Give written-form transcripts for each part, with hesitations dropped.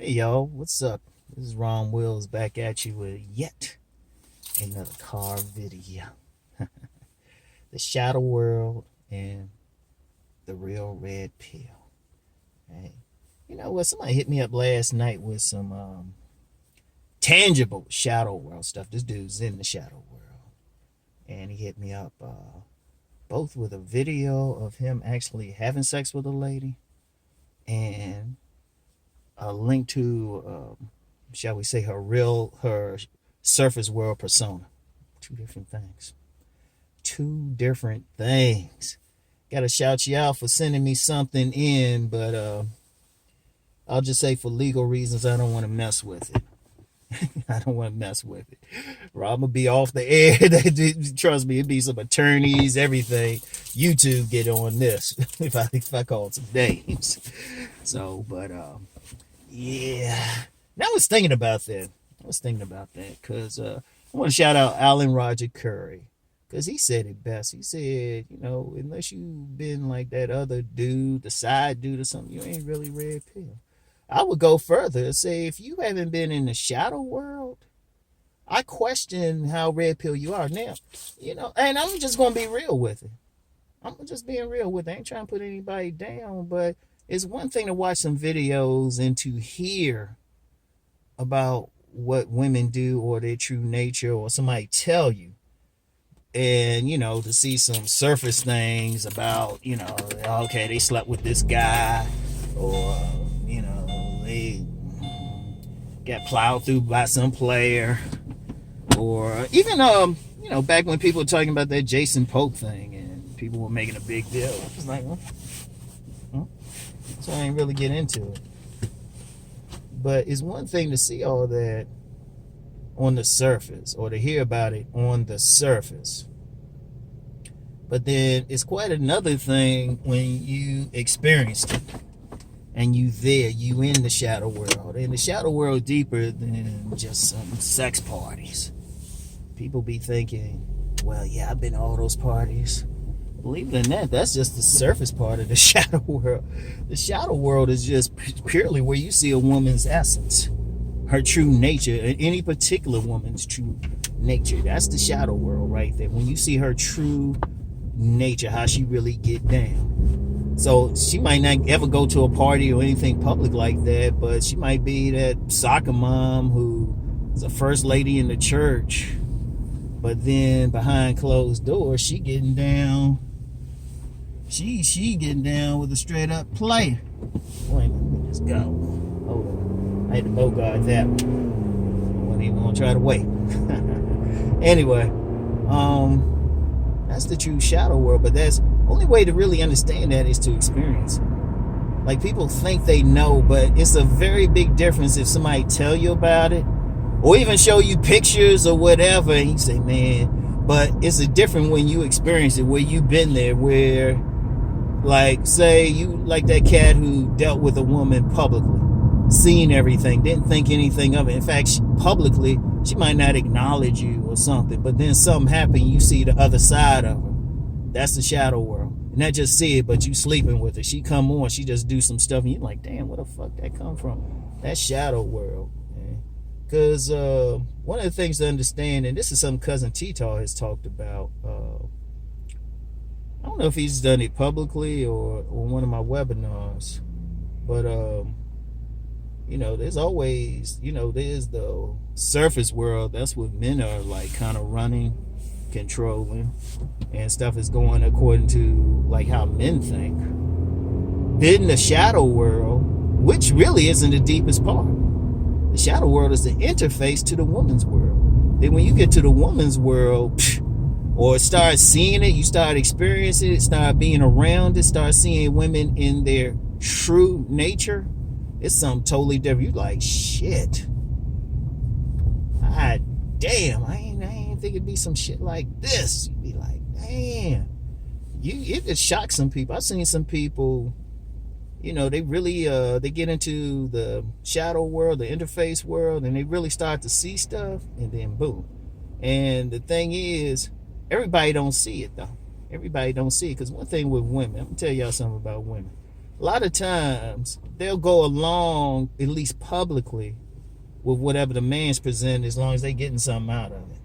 Hey y'all, what's up? This is Rom Wills back at you with yet another car video. The Shadow World and the Real Red Pill. Hey, you know what? Somebody hit me up last night with some tangible Shadow World stuff. This dude's in the Shadow World, and he hit me up both with a video of him actually having sex with a lady and a link to shall we say her surface world persona. Two different things. Two different things. Gotta shout you out for sending me something in, but I'll just say for legal reasons I don't want to mess with it. I don't want to mess with it. Rob, I'm gonna be off the air. Trust me, it'd be some attorneys, everything. YouTube get on this if I call some names. So, but yeah. Now I was thinking about that. Because I want to shout out Alan Roger Curry. Because he said it best. He said, unless you've been like that other dude, the side dude or something, you ain't really red pill. I would go further and say if you haven't been in the shadow world, I question how red pill you are now. And I'm just going to be real with it. I'm just being real with it. I ain't trying to put anybody down, but it's one thing to watch some videos and to hear about what women do or their true nature or somebody tell you. And, to see some surface things about, okay, they slept with this guy or, they got plowed through by some player or even, back when people were talking about that Jason Polk thing and people were making a big deal. I was like, so I ain't really get into it. But it's one thing to see all that on the surface or to hear about it on the surface. But then it's quite another thing when you experienced it and you in the shadow world. And the shadow world deeper than just some sex parties. People be thinking, well, yeah, I've been to all those parties. Believe it or not, that's just the surface part of the shadow world. The shadow world is just purely where you see a woman's essence, her true nature, any particular woman's true nature. That's the shadow world right there. When you see her true nature, how she really get down. So she might not ever go to a party or anything public like that, but she might be that soccer mom who is a first lady in the church, but then behind closed doors, she getting down. She getting down with a straight up player. Wait a minute, let me just go. Hold on. I had to bogart that one. I wasn't even gonna try to wait. Anyway, that's the true shadow world, but that's only way to really understand that is to experience it. Like people think they know, but it's a very big difference if somebody tell you about it or even show you pictures or whatever and you say, man, but it's a different when you experience it, where you've been there, where like say you like that cat who dealt with a woman publicly, seen everything, didn't think anything of it. In fact, publicly she might not acknowledge you or something, but then something happened, you see the other side of her. That's the shadow world. And not just see it, but you sleeping with her. She come on, she just do some stuff and you're like, damn, where the fuck that come from? That's shadow world. Because one of the things to understand, and this is something Cousin T-Tar has talked about, I don't know if he's done it publicly or one of my webinars, but there's always, there's the surface world. That's what men are like kind of running, controlling, and stuff is going according to like how men think. Then the shadow world, which really isn't the deepest part. The shadow world is the interface to the woman's world. Then when you get to the woman's world, or start seeing it, you start experiencing it, start being around it, start seeing women in their true nature, it's something totally different. You like, shit. God damn, I ain't think it'd be some shit like this. You'd be like, damn. It shocks some people. I've seen some people, they really they get into the shadow world, the interface world, and they really start to see stuff, and then boom. And the thing is, everybody don't see it though. Everybody don't see it, because one thing with women, I'm gonna tell y'all something about women. a lot of times they'll go along, at least publicly, with whatever the man's presenting, as long as they getting something out of it.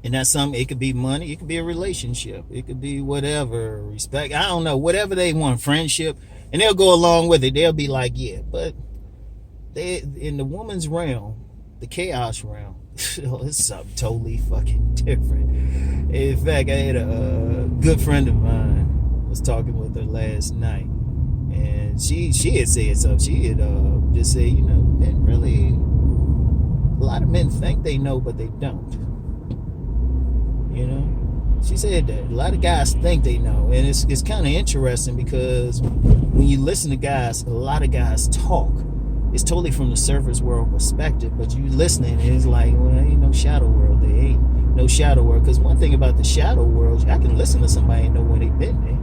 And that's something, it could be money, it could be a relationship, it could be whatever, respect, I don't know, whatever they want, friendship, and they'll go along with it. They'll be like, yeah, but they, in the woman's realm, the chaos realm, it's something totally fucking different. In fact, I had a good friend of mine, I was talking with her last night, and she had said something. She had just said, you know, men really, a lot of men think they know, but they don't. You know, she said that a lot of guys think they know, and it's kind of interesting because when you listen to guys, a lot of guys talk. It's totally from the surface world perspective, but you listening, and it's like, well, ain't no shadow world. There ain't no shadow world. Because one thing about the shadow world, I can listen to somebody and know where they've been there.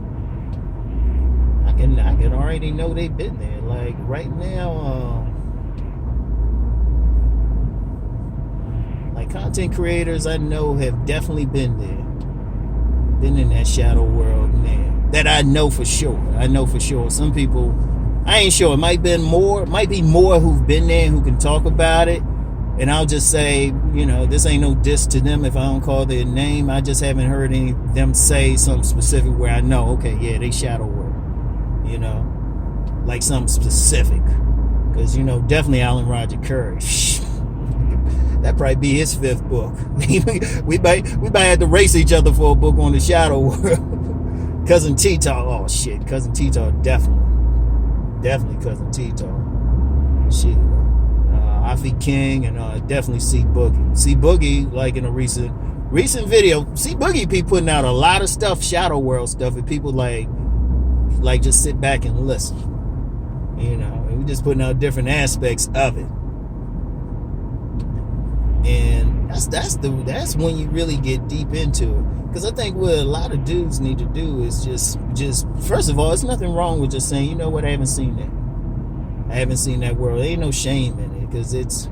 I can already know they've been there. Like right now, like content creators I know have definitely been there, been in that shadow world now. That I know for sure. I know for sure. Some people, I ain't sure. It might be more who've been there and who can talk about it. And I'll just say, you know, this ain't no diss to them if I don't call their name. I just haven't heard any of them say something specific where I know, okay, yeah, they shadow world. You know, like something specific. Because, you know, definitely Alan Roger Curry. That probably be his 5th book. we might have to race each other for a book on the shadow world. Cousin T-Talk. Oh, shit. Cousin T-Talk, definitely Cousin T-Talk. Shit. Afi King and definitely C Boogie. C Boogie, like in a recent video, C Boogie be putting out a lot of stuff, shadow world stuff, and people like just sit back and listen. You know, and we just putting out different aspects of it. And that's when you really get deep into it. Because I think what a lot of dudes need to do is just first of all, there's nothing wrong with just saying, you know what, I haven't seen that. I haven't seen that world. There ain't no shame in it, because it's,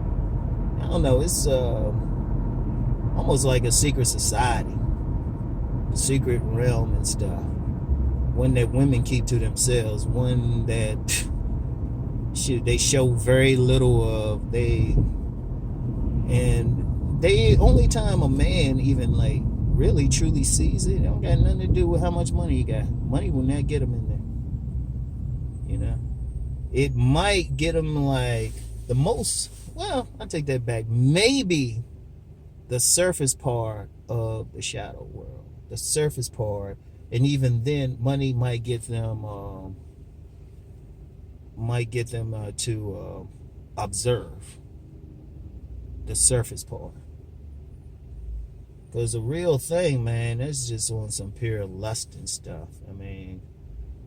I don't know, it's almost like a secret society, secret realm and stuff. One that women keep to themselves. One that they show very little of. And the only time a man even like really truly sees it don't got nothing to do with how much money he got. Money will not get him in there. You know, it might get him like the most. Well, I take that back. Maybe the surface part of the shadow world, the surface part, and even then, money might get them to observe the surface part. Because the real thing, man, that's just on some pure lust and stuff. I mean,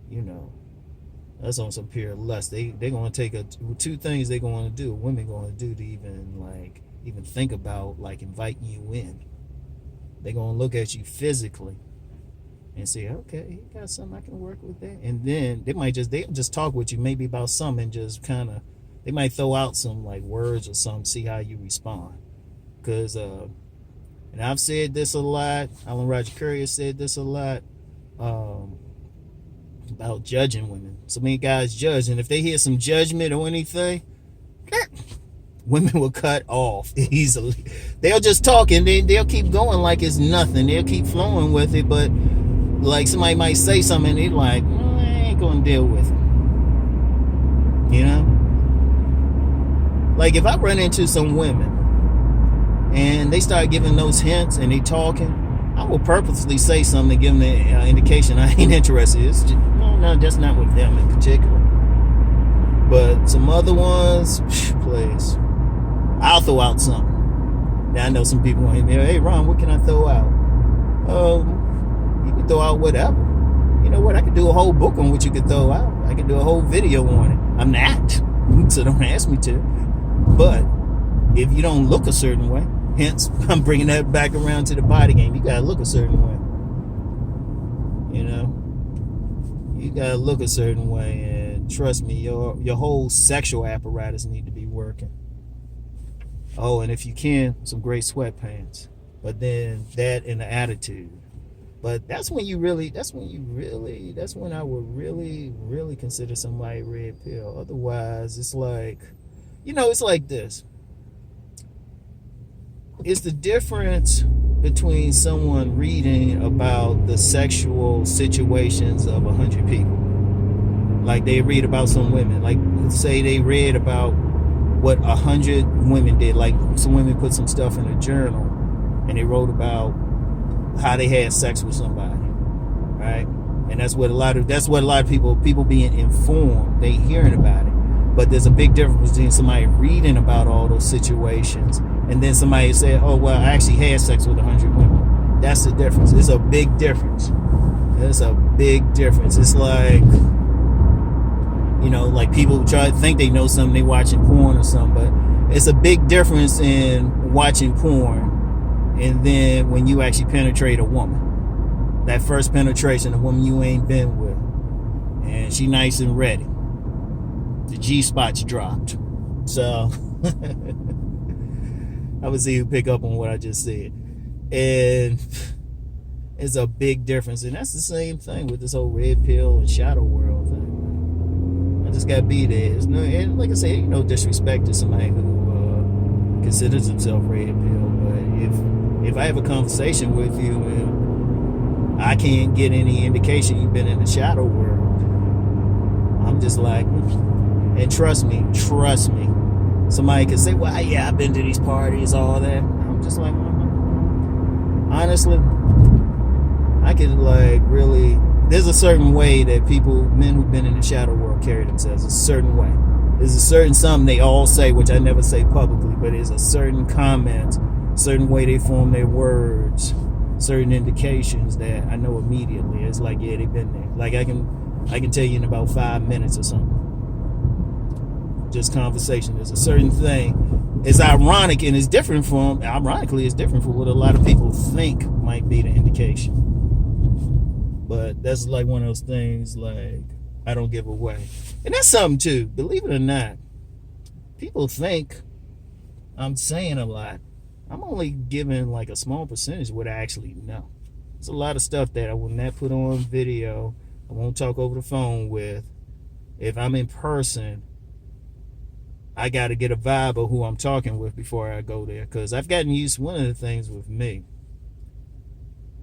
you know, that's on some pure lust. They're going to take two things they're going to do, women going to do to even think about like inviting you in. They're going to look at you physically and say, okay, you got something I can work with that. And then they'll just talk with you maybe about something and just kind of, they might throw out some like words or something, see how you respond. Because, and I've said this a lot, Alan Roger Curry has said this a lot, about judging women. So many guys judge, and if they hear some judgment or anything, women will cut off easily. They'll just talk and they'll keep going like it's nothing. They'll keep flowing with it, but like somebody might say something and they're like, I ain't gonna deal with it. You know? Like if I run into some women and they start giving those hints and they talking, I will purposely say something to give them the indication I ain't interested. It's just, no, that's not with them in particular. But some other ones, please, I'll throw out something. Now I know some people want to hit me, hey Ron, what can I throw out? You can throw out whatever. You know what? I could do a whole book on what you could throw out. I could do a whole video on it. I'm not, so don't ask me to. But if you don't look a certain way, hence I'm bringing that back around to the body game. You gotta look a certain way. You know, you gotta look a certain way, and trust me, your whole sexual apparatus need to be working. Oh, and if you can, some great sweatpants. But then that and the attitude. But that's when I would really consider somebody red pill. Otherwise, it's like, it's like this. It's the difference between someone reading about the sexual situations of 100 people. Like they read about some women. Like say they read about what 100 women did. Like some women put some stuff in a journal and they wrote about how they had sex with somebody, right? And that's what a lot of people being informed, they hearing about it. But there's a big difference between somebody reading about all those situations and then somebody said, oh, well, I actually had sex with 100 women. That's the difference. It's a big difference. It's a big difference. It's like, like people try to think they know something, they watching porn or something, but it's a big difference in watching porn and then when you actually penetrate a woman. That first penetration, a woman you ain't been with, and she nice and ready. The G-spot's dropped. So I would see you pick up on what I just said. And it's a big difference. And that's the same thing with this whole red pill and shadow world thing. I just gotta be there. And like I said, disrespect to somebody who considers himself red pill. But if I have a conversation with you and I can't get any indication you've been in the shadow world, I'm just like, and trust me, somebody can say, well, yeah, I've been to these parties, all that. I'm just like, honestly, I can really, there's a certain way that men who've been in the shadow world carry themselves, a certain way. There's a certain something they all say, which I never say publicly, but there's a certain comment, certain way they form their words, certain indications that I know immediately. It's like, yeah, they've been there. Like I can tell you in about 5 minutes or something. Just conversation. There's a certain thing. It's ironic and ironically, it's different from what a lot of people think might be the indication. But that's like one of those things like I don't give away. And that's something too, believe it or not. People think I'm saying a lot. I'm only giving like a small percentage of what I actually know. There's a lot of stuff that I will not put on video. I won't talk over the phone with. If I'm in person, I got to get a vibe of who I'm talking with before I go there. Because I've gotten used to one of the things with me.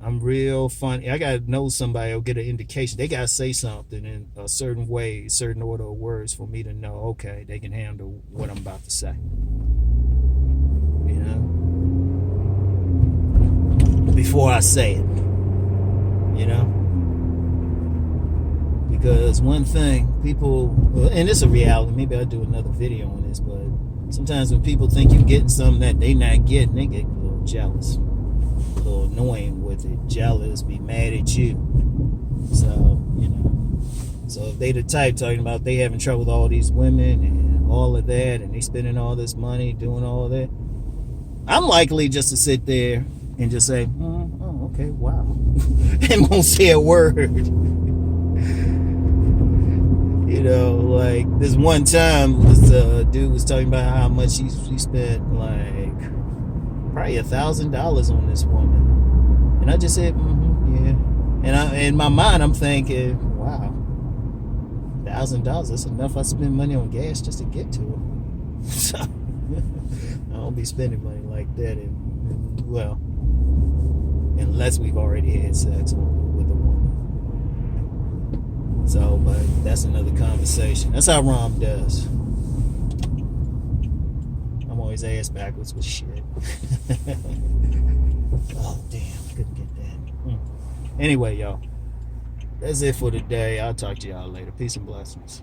I'm real funny. I got to know somebody or get an indication. They got to say something in a certain way, a certain order of words for me to know, okay, they can handle what I'm about to say. Before I say it. Because one thing, people, and it's a reality, maybe I'll do another video on this, but sometimes when people think you're getting something that they not getting, they get a little jealous, a little annoying with it, jealous, be mad at you. So, so if they the type talking about they having trouble with all these women and all of that, and they spending all this money doing all that, I'm likely just to sit there and just say, oh, okay, wow, and won't say a word. Like this one time, this dude was talking about how much he spent, like probably $1,000 on this woman, and I just said, yeah. And in my mind, I'm thinking, wow, $1,000. That's enough. I spend money on gas just to get to her. So I don't be spending money like that, and well, unless we've already had sex with a woman. So, but that's another conversation. That's how Rom does. I'm always ass backwards with shit. Oh, damn. Couldn't get that. Anyway, y'all. That's it for today. I'll talk to y'all later. Peace and blessings.